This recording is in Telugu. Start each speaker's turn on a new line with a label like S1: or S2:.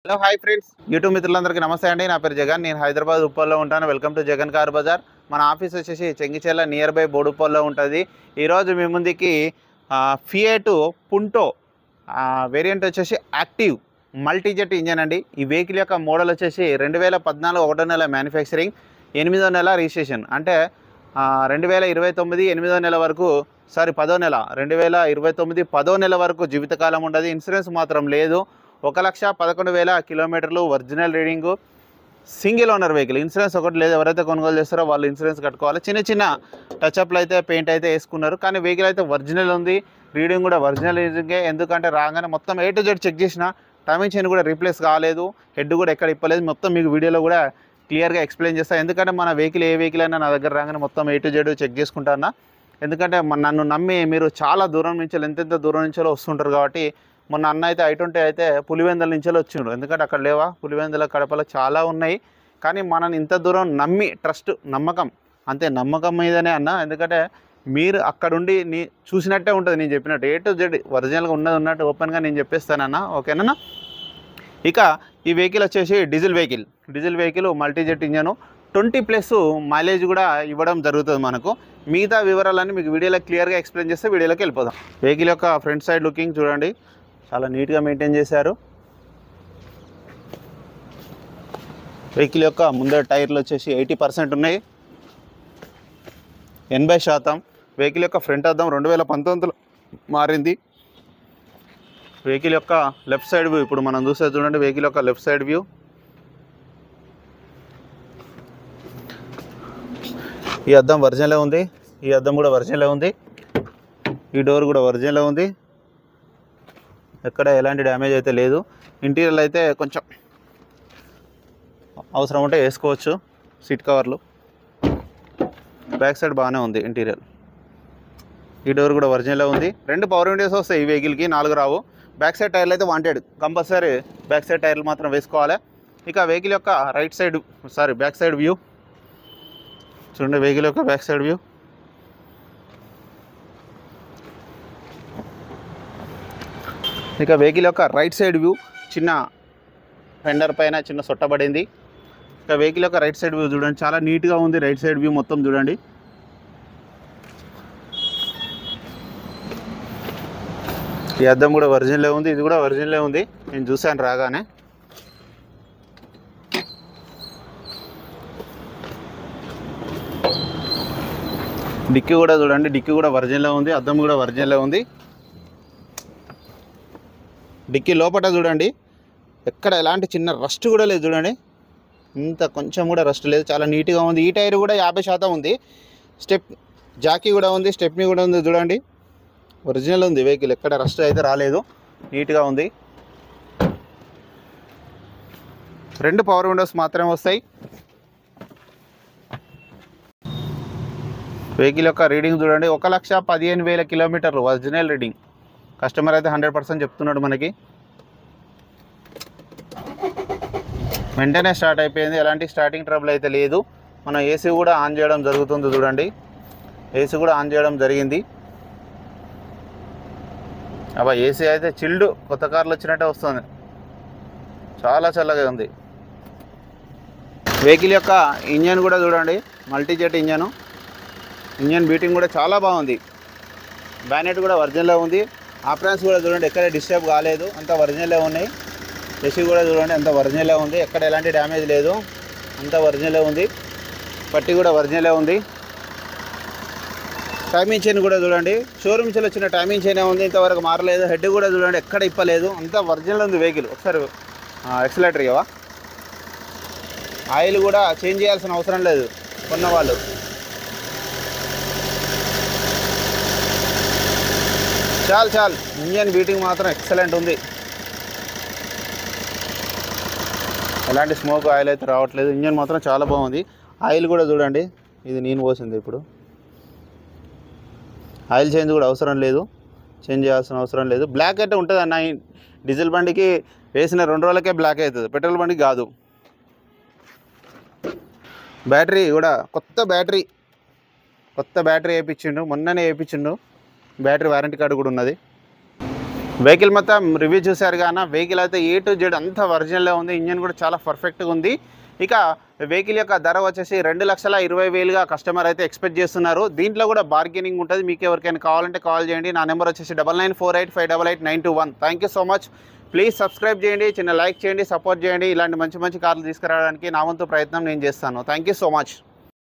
S1: హలో హాయ్ ఫ్రెండ్స్, యూట్యూబ్ మిత్రులందరికీ నమస్తే అండి. నా పేరు జగన్. నేను హైదరాబాద్ ఉప్పల్లో ఉంటాను. Welcome to Jagan Car Bazaar. మన ఆఫీస్ వచ్చేసి చెంగిచెర్ల నియర్ బై బోడుప్పల్లో ఉంటుంది. ఈరోజు మీ ముందుకి ఫియట్ పుంటో వేరియంట్ వచ్చేసి యాక్టివ్ మల్టీజెట్ ఇంజన్ అండి. ఈ వెహికల్ యొక్క మోడల్ వచ్చేసి 2014 ఒకటో నెల మ్యానుఫ్యాక్చరింగ్, 8వ నెల రిజిస్ట్రేషన్. అంటే 2029 8వ నెల వరకు 10వ నెల 2029 10వ నెల వరకు జీవితకాలం ఉండదు. ఇన్సూరెన్స్ మాత్రం లేదు. 1,11,000 కిలోమీటర్లు original reading. Single owner vehicle. Insurance ఒకటి లేదు. ఎవరైతే కొనుగోలు చేస్తారో వాళ్ళు ఇన్సూరెన్స్ కట్టుకోవాలి. చిన్న చిన్న టచ్అప్లు అయితే పెయింట్ అయితే వేసుకున్నారు, కానీ వెహికల్ అయితే ఒరిజినల్ ఉంది. రీడింగ్ కూడా ఒరిజినల్ రీడింగే. ఎందుకంటే రాగానే మొత్తం A to Z చెక్ చేసిన. టైమింగ్ చైన్ కూడా రీప్లేస్ కాలేదు. హెడ్ కూడా ఎక్కడ ఇప్పలేదు. మొత్తం మీకు వీడియోలో కూడా క్లియర్గా ఎక్స్ప్లెయిన్ చేస్తాను. ఎందుకంటే మన వెహికల్ ఏ వెహికల్ అయినా నా దగ్గర రాగానే మొత్తం A to Z చెక్ చేసుకుంటాను. ఎందుకంటే నన్ను నమ్మి మీరు చాలా దూరం నుంచి ఎంతెంత దూరం నుంచో వస్తుంటారు. కాబట్టి మొన్న అన్న అయితే I20 అయితే పులివెందుల నుంచి వచ్చిండు. ఎందుకంటే అక్కడ లేవా, పులివెందుల కడపలో చాలా ఉన్నాయి. కానీ మనని ఇంత దూరం నమ్మి ట్రస్ట్ నమ్మకం అంతే, నమ్మకం మీదనే అన్న. ఎందుకంటే మీరు అక్కడుండి చూసినట్టే ఉంటుంది. నేను చెప్పినట్టు A to Z ఒరిజినల్గా ఉన్నట్టు ఓపెన్గా నేను చెప్పేస్తానన్న. ఓకేనా? ఇక ఈ వెహికల్ వచ్చేసి diesel vehicle Multijet engine, 20+ mileage కూడా ఇవ్వడం జరుగుతుంది మనకు. మిగతా వివరాలన్నీ మీకు వీడియోలో క్లియర్గా ఎక్స్ప్లెయిన్ చేస్తే వీడియోలోకి వెళ్ళిపోదాం. వెహికల్ యొక్క ఫ్రంట్ సైడ్ లుకింగ్ చూడండి, చాలా నీట్గా మెయింటైన్ చేశారు. వెహికల్ యొక్క ముందర టైర్లు వచ్చేసి 80% ఉన్నాయి, 80%. వెహికల్ యొక్క ఫ్రంట్ అద్దం 2019లో మారింది. వెహికల్ యొక్క లెఫ్ట్ సైడ్ వ్యూ ఇప్పుడు మనం చూస్తే చూడండి. వెహికల్ యొక్క లెఫ్ట్ సైడ్ వ్యూ. ఈ అద్దం ఒరిజినలే ఉంది. ఈ అద్దం కూడా ఒరిజినలే ఉంది. ఈ డోర్ కూడా ఒరిజినలే ఉంది. ఎక్కడ ఎలాంటి డ్యామేజ్ అయితే లేదు. ఇంటీరియర్ అయితే కొంచెం అవసరం ఉంటే వేసుకోవచ్చు. సీట్ కవర్లు, బ్యాక్ సైడ్ బాగానే ఉంది ఇంటీరియర్. ఈ డోర్ కూడా ఒరిజినలే ఉంది. 2 పవర్ విండోస్ వస్తాయి ఈ వెహికల్కి, 4 రావు. బ్యాక్ సైడ్ టైర్లు అయితే వాంటెడ్, కంపల్సరీ బ్యాక్ సైడ్ టైర్లు మాత్రం వేసుకోవాలి. ఇక వెహికల్ యొక్క బ్యాక్ సైడ్ వ్యూ చూడండి. వెహికల్ యొక్క బ్యాక్ సైడ్ వ్యూ. ఇక వెహికల్ యొక్క రైట్ సైడ్ వ్యూ, చిన్న ఫెండర్ పైన చిన్న సొట్టబడింది. ఇక వెహికల్ యొక్క రైట్ సైడ్ వ్యూ చూడండి, చాలా నీట్గా ఉంది. రైట్ సైడ్ వ్యూ మొత్తం చూడండి. ఈ అద్దం కూడా ఒరిజినలే ఉంది. ఇది కూడా ఒరిజినలే ఉంది, నేను చూశాను రాగానే. డిక్కీ కూడా చూడండి, డిక్కీ కూడా ఒరిజినలే ఉంది. అద్దం కూడా ఒరిజినలే ఉంది. డిక్కీ లోపల చూడండి, ఎక్కడ ఎలాంటి చిన్న రస్ట్ కూడా లేదు చూడండి. ఇంత కొంచెం కూడా రస్ట్ లేదు, చాలా నీట్గా ఉంది. ఈ టైర్ కూడా 50% ఉంది. జాకీ కూడా ఉంది, స్టెప్నీ కూడా ఉంది చూడండి. ఒరిజినల్ ఉంది వెహికల్, ఎక్కడ రస్ట్ అయితే రాలేదు, నీట్గా ఉంది. 2 పవర్ విండోస్ మాత్రమే వస్తాయి. వెహికల్ యొక్క రీడింగ్ చూడండి, 1,15,000 కిలోమీటర్లు ఒరిజినల్ రీడింగ్. కస్టమర్ అయితే 100% చెప్తున్నాడు మనకి. వెంటనే స్టార్ట్ అయిపోయింది, ఎలాంటి స్టార్టింగ్ ట్రబుల్ అయితే లేదు. మనం ఏసీ కూడా ఆన్ చేయడం జరుగుతుంది చూడండి. ఏసీ కూడా ఆన్ చేయడం జరిగింది. ఏసీ అయితే చిల్డ్, కొత్త కార్లు వచ్చినట్టే వస్తుంది, చాలా చల్లగా ఉంది. వెహికల్ యొక్క ఇంజన్ కూడా చూడండి, మల్టీజెట్ ఇంజన్ బీటింగ్ కూడా చాలా బాగుంది. బ్యానెట్ కూడా ఒరిజినలే ఉంది. ఆప్రాన్స్ కూడా చూడండి, ఎక్కడ డిస్టర్బ్ కాలేదు, అంత ఒరిజినలే ఉన్నాయి. ఏసీ కూడా చూడండి, అంత ఒరిజినలే ఉంది, ఎక్కడ ఎలాంటి డ్యామేజ్ లేదు, అంత ఒరిజినలే ఉంది. పట్టి కూడా ఒరిజినలే ఉంది. టైమింగ్ చైన్ కూడా చూడండి, షోరూమ్ నుంచి వచ్చిన టైమింగ్ చైన్ ఉంది, ఇంతవరకు మారలేదు. హెడ్ కూడా చూడండి, ఎక్కడ ఇప్పలేదు, అంత ఒరిజినల్ ఉంది వెహికల్. ఒకసారి ఎక్సలేటర్ ఇవ్వవా? ఆయిల్ కూడా చేంజ్ చేయాల్సిన అవసరం లేదు కొన్నవాళ్ళు. చాలు ఇంజన్ బీటింగ్ మాత్రం ఎక్సలెంట్ ఉంది. ఎలాంటి స్మోక్ ఆయిల్ అయితే రావట్లేదు. ఇంజన్ మాత్రం చాలా బాగుంది. ఆయిల్ కూడా చూడండి, ఇది నేను పోసింది. ఇప్పుడు ఆయిల్ చేంజ్ కూడా అవసరం లేదు, చేంజ్ చేయాల్సిన అవసరం లేదు. బ్లాక్ అయితే ఉంటుంది అన్న, డీజిల్ బండికి వేసిన 2 రోజులకే బ్లాక్ అవుతుంది, పెట్రోల్ బండికి కాదు. బ్యాటరీ కూడా కొత్త బ్యాటరీ వేయించిండు, మొన్ననే వేయించిండు. బ్యాటరీ వారంటీ కార్డు కూడా ఉన్నది. వెహికల్ మొత్తం రివ్యూ చూశారు కానీ వెహికల్ అయితే A to Z అంతా ఒరిజినల్లో ఉంది. ఇంజన్ కూడా చాలా పర్ఫెక్ట్గా ఉంది. ఇక వెహికల్ యొక్క ధర వచ్చేసి 2,20,000గా కస్టమర్ అయితే ఎక్స్పెక్ట్ చేస్తున్నారు. దీంట్లో కూడా బార్గెనింగ్ ఉంటుంది. మీకు ఎవరికైనా కావాలంటే కాల్ చేయండి. నా నెంబర్ వచ్చేసి 9948588921. Thank you so much. Please subscribe చేయండి, చిన్న లైక్ చేయండి, సపోర్ట్ చేయండి. ఇలాంటి మంచి మంచి కార్లు తీసుకురావడానికి నా వంతు ప్రయత్నం నేను చేస్తాను. Thank you so much.